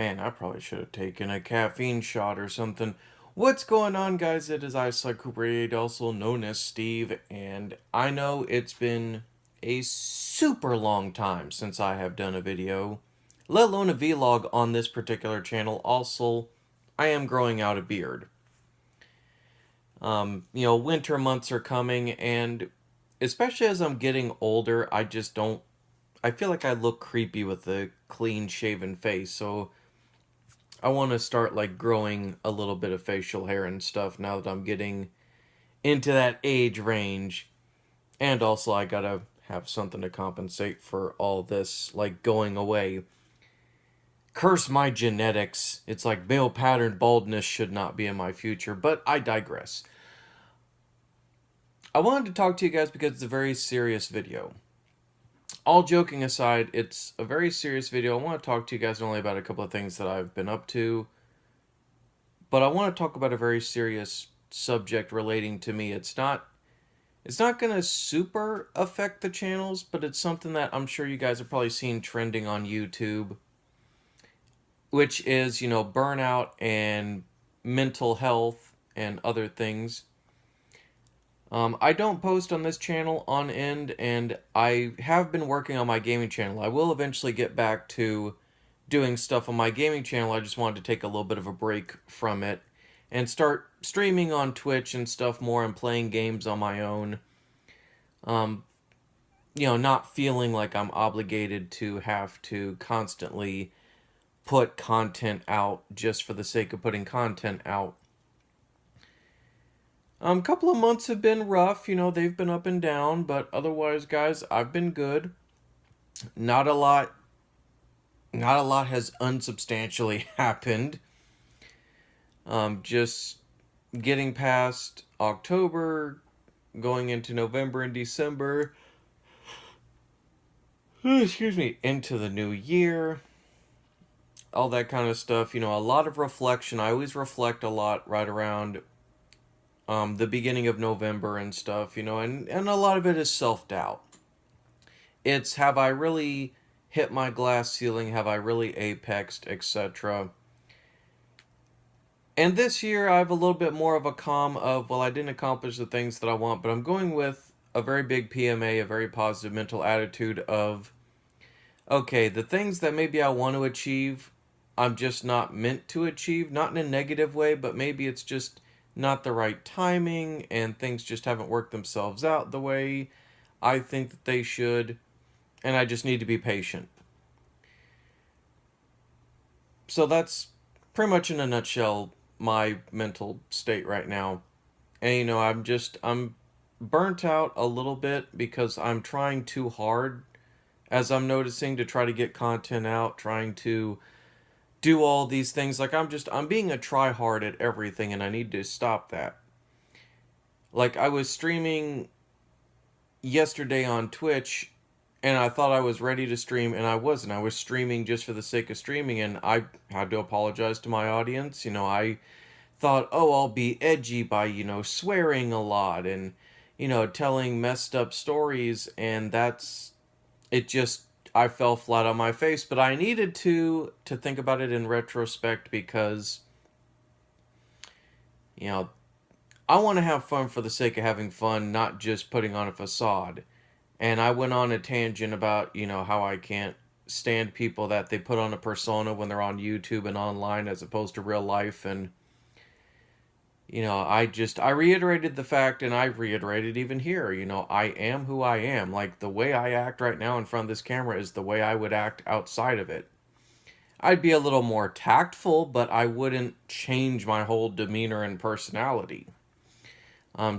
Man, I probably should have taken a caffeine shot or something. What's going on, guys? It is I, Cooper88, also known as Steve, and I know it's been a super long time since I have done a video, let alone a vlog on this particular channel. Also, I am growing out a beard. Winter months are coming, and especially as I'm getting older, I just don't. I feel like I look creepy with a clean shaven face, so I want to start like growing a little bit of facial hair and stuff now that I'm getting into that age range. And also I gotta have something to compensate for all this like going away. Curse my genetics. It's like male pattern baldness should not be in my future, but I digress. I wanted to talk to you guys because it's a very serious video. All joking aside, it's a very serious video. I want to talk to you guys not only about a couple of things that I've been up to, but I want to talk about a very serious subject relating to me. It's not going to super affect the channels, but it's something that I'm sure you guys have probably seen trending on YouTube, which is, burnout and mental health and other things. I don't post on this channel on end, and I have been working on my gaming channel. I will eventually get back to doing stuff on my gaming channel. I just wanted to take a little bit of a break from it and start streaming on Twitch and stuff more and playing games on my own. Not feeling like I'm obligated to have to constantly put content out just for the sake of putting content out. A couple of months have been rough, they've been up and down, but otherwise, guys, I've been good. Not a lot has unsubstantially happened. Just getting past October, going into November and December, into the new year, all that kind of stuff. A lot of reflection. I always reflect a lot right around the beginning of November and stuff, and a lot of it is self-doubt. It's, have I really hit my glass ceiling? Have I really apexed, etc.? And this year, I have a little bit more of a calm of, well, I didn't accomplish the things that I want, but I'm going with a very big PMA, a very positive mental attitude of, okay, the things that maybe I want to achieve, I'm just not meant to achieve, not in a negative way, but maybe it's just not the right timing, and things just haven't worked themselves out the way I think that they should, and I just need to be patient. So that's pretty much in a nutshell my mental state right now. And I'm burnt out a little bit because I'm trying too hard, as I'm noticing, to try to get content out, trying to do all these things. Like, I'm being a try-hard at everything, and I need to stop that. Like, I was streaming yesterday on Twitch, and I thought I was ready to stream, and I wasn't. I was streaming just for the sake of streaming, and I had to apologize to my audience. I thought, oh, I'll be edgy by, swearing a lot and, telling messed up stories, and it just, I fell flat on my face. But I needed to think about it in retrospect because, I want to have fun for the sake of having fun, not just putting on a facade. And I went on a tangent about, how I can't stand people that they put on a persona when they're on YouTube and online as opposed to real life. And, I reiterated the fact, and I reiterated even here, I am who I am. Like, the way I act right now in front of this camera is the way I would act outside of it. I'd be a little more tactful, but I wouldn't change my whole demeanor and personality.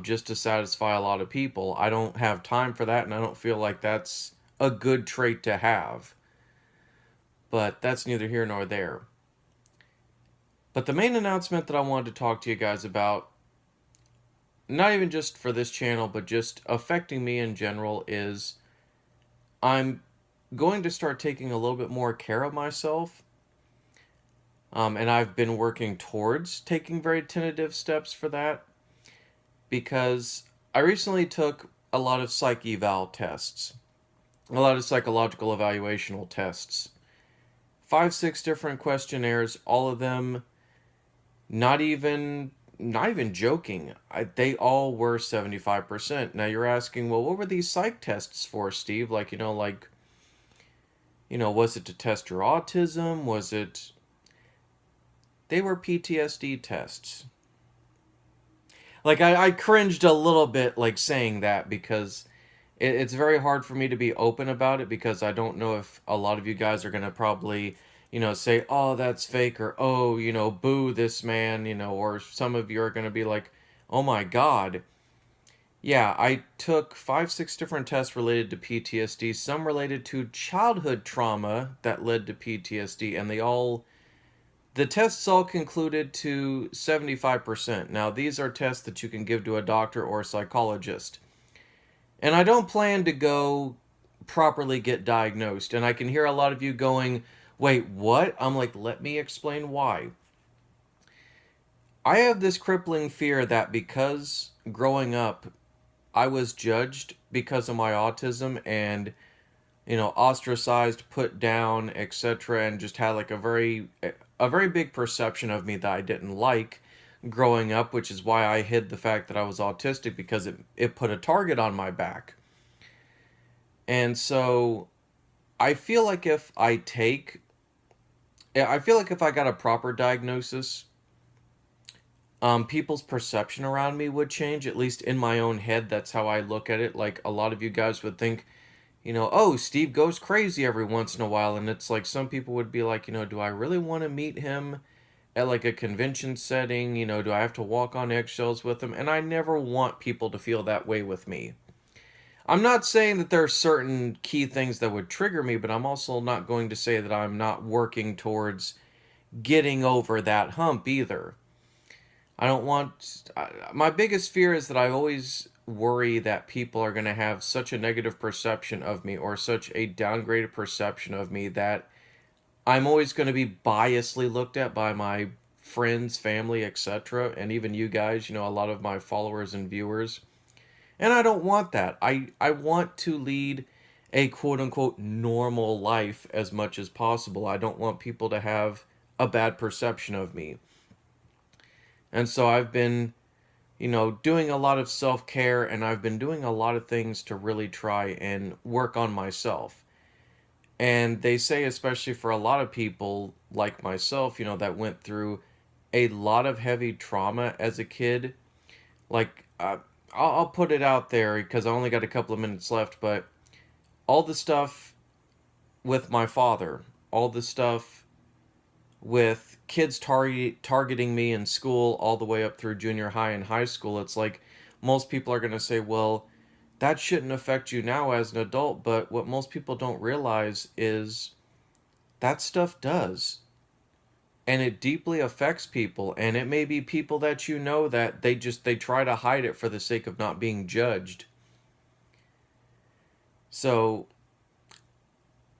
Just to satisfy a lot of people. I don't have time for that, and I don't feel like that's a good trait to have. But that's neither here nor there. But the main announcement that I wanted to talk to you guys about, not even just for this channel, but just affecting me in general, is I'm going to start taking a little bit more care of myself. And I've been working towards taking very tentative steps for that, because I recently took a lot of psych eval tests, a lot of psychological evaluational tests 5, 6 different questionnaires, all of them not even not even joking. They all were 75%. Now you're asking, well, what were these psych tests for, Steve? Was it to test your autism? Was it They were PTSD tests. Like I cringed a little bit like saying that because it's very hard for me to be open about it because I don't know if a lot of you guys are going to probably, say, oh, that's fake, or, oh, boo this man, or some of you are going to be like, oh my God. Yeah, I took 5, 6 different tests related to PTSD, some related to childhood trauma that led to PTSD, and the tests all concluded to 75%. Now, these are tests that you can give to a doctor or a psychologist. And I don't plan to go properly get diagnosed. And I can hear a lot of you going, wait, what? I'm like, let me explain why. I have this crippling fear that because growing up, I was judged because of my autism and, ostracized, put down, etc., and just had like a very big perception of me that I didn't like growing up, which is why I hid the fact that I was autistic because it put a target on my back. And so I feel like if I got a proper diagnosis, people's perception around me would change, at least in my own head. That's how I look at it. Like a lot of you guys would think, oh, Steve goes crazy every once in a while. And it's like some people would be like, do I really want to meet him at like a convention setting? Do I have to walk on eggshells with him? And I never want people to feel that way with me. I'm not saying that there are certain key things that would trigger me, but I'm also not going to say that I'm not working towards getting over that hump either. I don't want. My biggest fear is that I always worry that people are going to have such a negative perception of me or such a downgraded perception of me that I'm always going to be biasly looked at by my friends, family, etc., and even you guys, a lot of my followers and viewers. And I don't want that. I want to lead a quote unquote normal life as much as possible. I don't want people to have a bad perception of me. And so I've been, doing a lot of self care and I've been doing a lot of things to really try and work on myself. And they say, especially for a lot of people like myself, that went through a lot of heavy trauma as a kid, like, I'll put it out there because I only got a couple of minutes left, but all the stuff with my father, all the stuff with kids targeting me in school all the way up through junior high and high school, it's like most people are going to say, well, that shouldn't affect you now as an adult, but what most people don't realize is that stuff does. And it deeply affects people, and it may be people that that they try to hide it for the sake of not being judged. So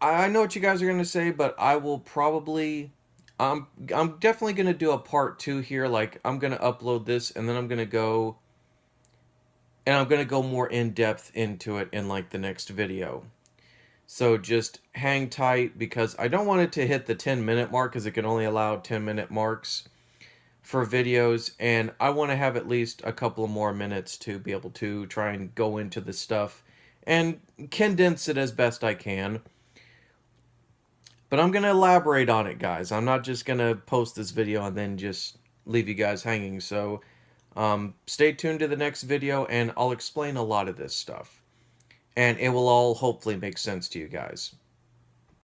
I know what you guys are going to say, but I will probably I'm definitely going to do a part 2 here. Like, I'm going to upload this and then I'm going to go more in depth into it in like the next video. So just hang tight because I don't want it to hit the 10-minute mark because it can only allow 10-minute marks for videos, and I want to have at least a couple of more minutes to be able to try and go into the stuff and condense it as best I can. But I'm going to elaborate on it, guys. I'm not just going to post this video and then just leave you guys hanging. So stay tuned to the next video and I'll explain a lot of this stuff. And it will all hopefully make sense to you guys.